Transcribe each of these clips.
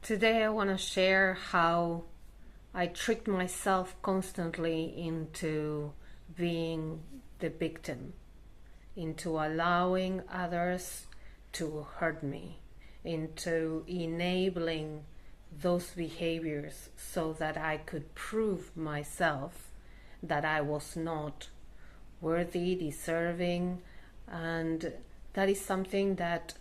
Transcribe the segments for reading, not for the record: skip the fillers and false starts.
Today I want to share how I tricked myself constantly into being the victim, into allowing others to hurt me, into enabling those behaviors so that I could prove myself that I was not worthy, deserving, and that is something that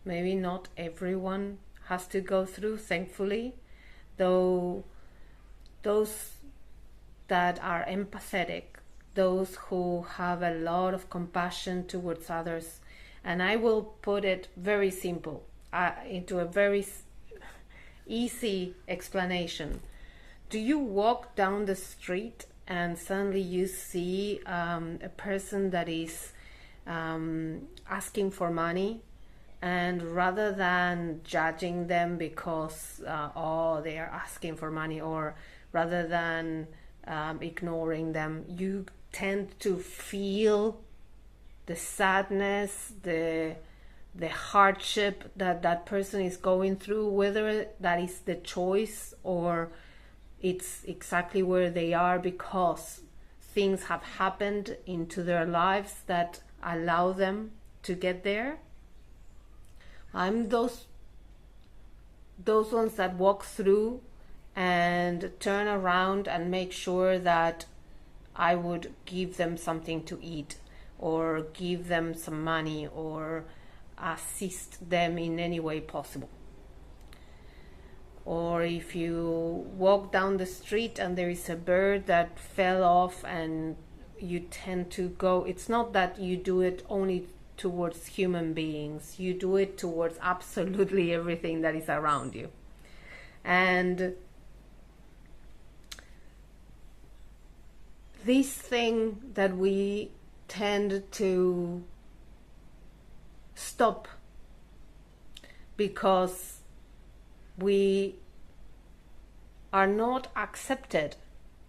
maybe not everyone has to go through, thankfully, though those that are empathetic, those who have a lot of compassion towards others, and I will put it very simple, into a very easy explanation. Do you walk down the street and suddenly you see a person that is asking for money, and rather than judging them because they are asking for money, or rather than ignoring them, you tend to feel the sadness, the hardship that that person is going through, whether that is the choice or it's exactly where they are because things have happened into their lives that allow them to get there. I'm those ones that walk through and turn around and make sure that I would give them something to eat, or give them some money, or assist them in any way possible. Or if you walk down the street and there is a bird that fell off, and you tend to go, it's not that you do it only towards human beings, you do it towards absolutely everything that is around you. And this thing that we tend to stop because we are not accepted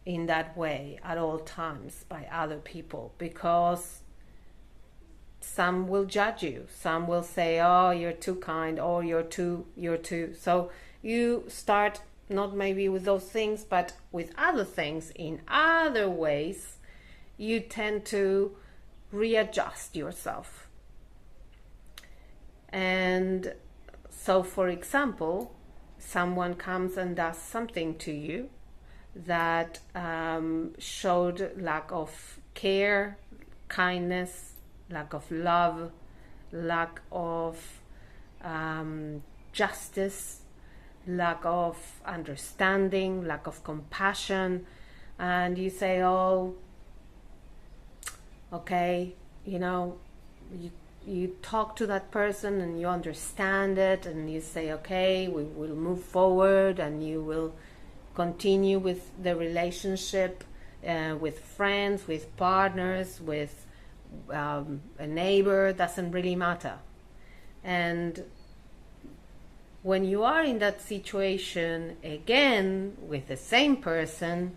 in that way at all times by other people, because some will judge you, some will say, oh, you're too kind, or you're too, so you start not maybe with those things, but with other things in other ways. You tend to readjust yourself. And so, for example, someone comes and does something to you that showed lack of care, kindness, lack of love, lack of justice, lack of understanding, lack of compassion, and you say, oh, okay, you talk to that person and you understand it, and you say, okay, we will move forward, and you will continue with the relationship, with friends, with partners, with a neighbor, doesn't really matter. And when you are in that situation again with the same person,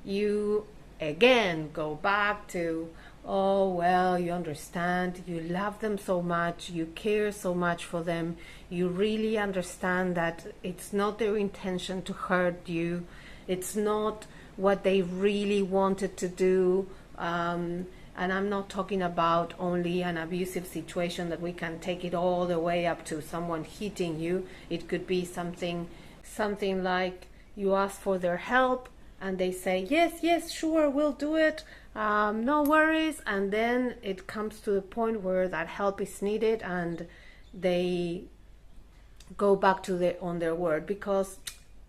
you again go back to, oh, well, you understand, you love them so much, you care so much for them, you really understand that it's not their intention to hurt you, it's not what they really wanted to do. And I'm not talking about only an abusive situation that we can take it all the way up to someone hitting you. It could be something like you ask for their help and they say, yes, sure, we'll do it, no worries. And then it comes to the point where that help is needed and they go back to on their word, because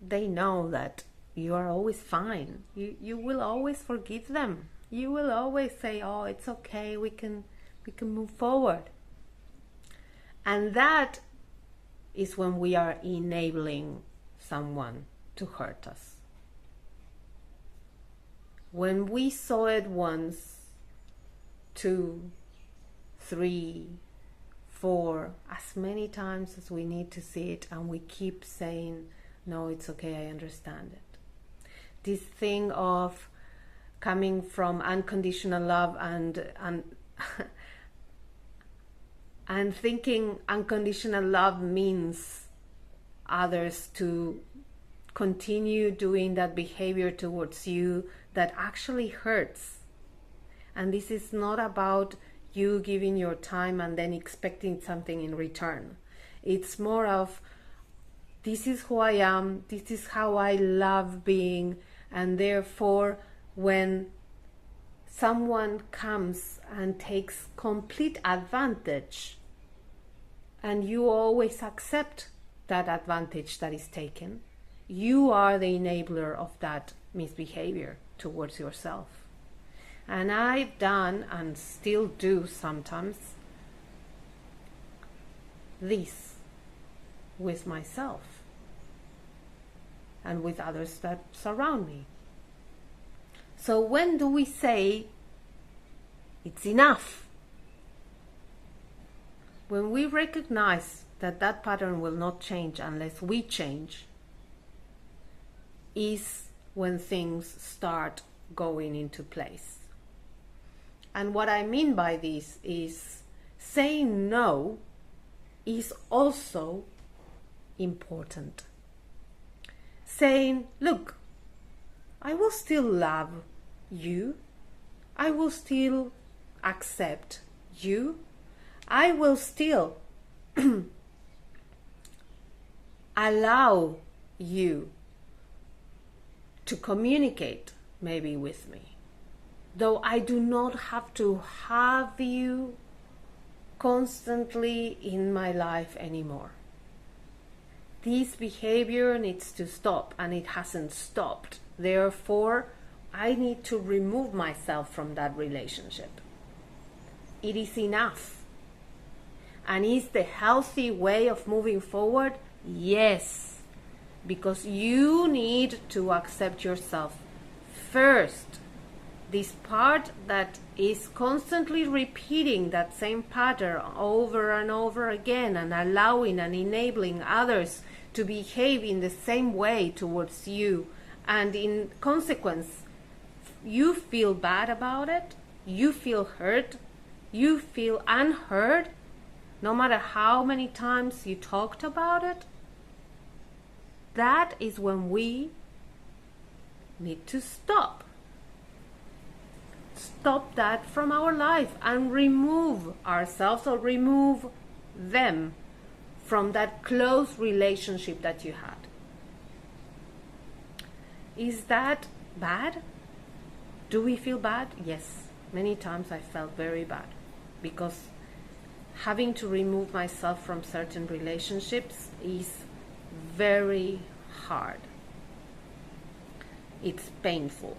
they know that you are always fine. You will always forgive them. You will always say, oh, it's okay, we can move forward. And that is when we are enabling someone to hurt us. When we saw it once, 2, 3, 4, as many times as we need to see it, and we keep saying, no, it's okay, I understand it. This thing of coming from unconditional love and and thinking unconditional love means others to continue doing that behavior towards you that actually hurts. And this is not about you giving your time and then expecting something in return. It's more of, this is who I am, this is how I love being, and therefore when someone comes and takes complete advantage, and you always accept that advantage that is taken, you are the enabler of that misbehavior towards yourself. And I've done, and still do sometimes, this with myself and with others that surround me. So when do we say it's enough? When we recognize that that pattern will not change unless we change, is when things start going into place. And what I mean by this is saying no is also important. Saying, look, I will still love you, I will still accept you, I will still allow you to communicate maybe with me, though I do not have to have you constantly in my life anymore. This behavior needs to stop, and it hasn't stopped. Therefore, I need to remove myself from that relationship. It is enough. And is the healthy way of moving forward? Yes. Because you need to accept yourself first. This part that is constantly repeating that same pattern over and over again, and allowing and enabling others to behave in the same way towards you, and in consequence you feel bad about it, you feel hurt, you feel unheard, no matter how many times you talked about it. That is when we need to stop that from our life and remove ourselves, or remove them from that close relationship that you had. Is that bad? Do we feel bad? Yes, many times I felt very bad, because having to remove myself from certain relationships is very hard. It's painful.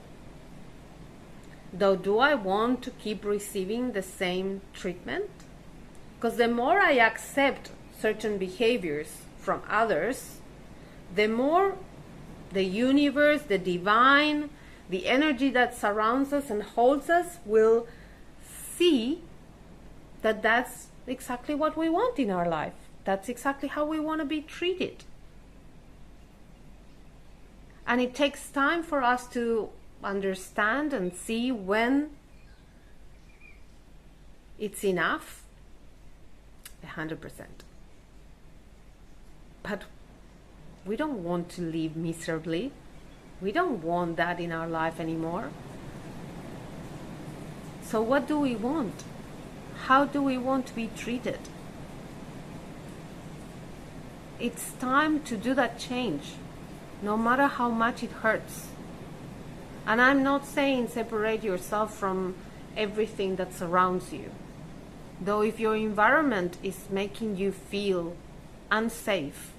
Though, do I want to keep receiving the same treatment? Because the more I accept certain behaviors from others, the more the universe, the divine, the energy that surrounds us and holds us will see that that's exactly what we want in our life. That's exactly how we want to be treated. And it takes time for us to understand and see when it's enough, 100%. But we don't want to live miserably. We don't want that in our life anymore. So what do we want? How do we want to be treated? It's time to do that change, no matter how much it hurts. And I'm not saying separate yourself from everything that surrounds you. Though if your environment is making you feel unsafe,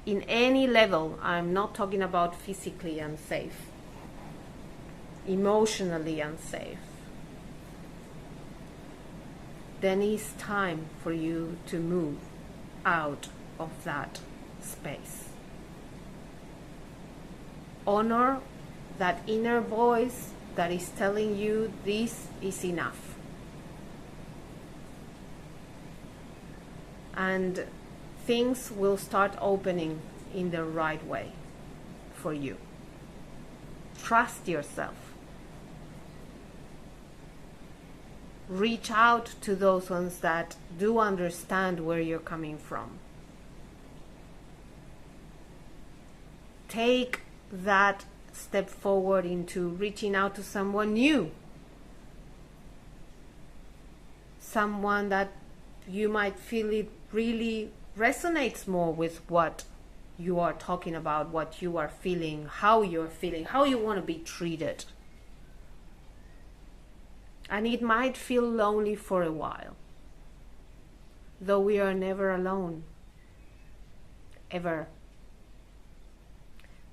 in any level, I'm not talking about physically unsafe, emotionally unsafe, then it's time for you to move out of that space. Honor that inner voice that is telling you this is enough. And things will start opening in the right way for you. Trust yourself. Reach out to those ones that do understand where you're coming from. take that step forward into reaching out to someone new. Someone that you might feel it really resonates more with what you are talking about, what you are feeling, how you're feeling, how you want to be treated. And it might feel lonely for a while, though we are never alone, ever.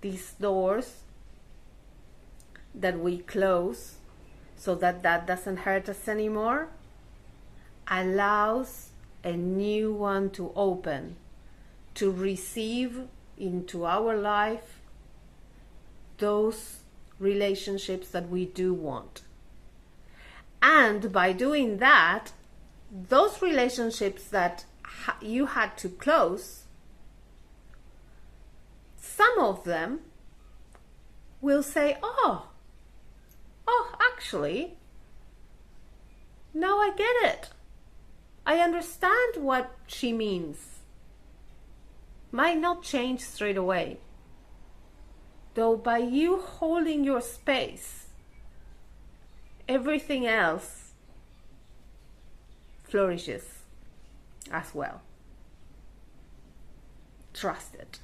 These doors that we close so that that doesn't hurt us anymore allows a new one to open, to receive into our life those relationships that we do want. And by doing that, those relationships that you had to close, some of them will say, oh, actually, now I get it. I understand what she means. Might not change straight away, though by you holding your space, everything else flourishes as well. Trust it.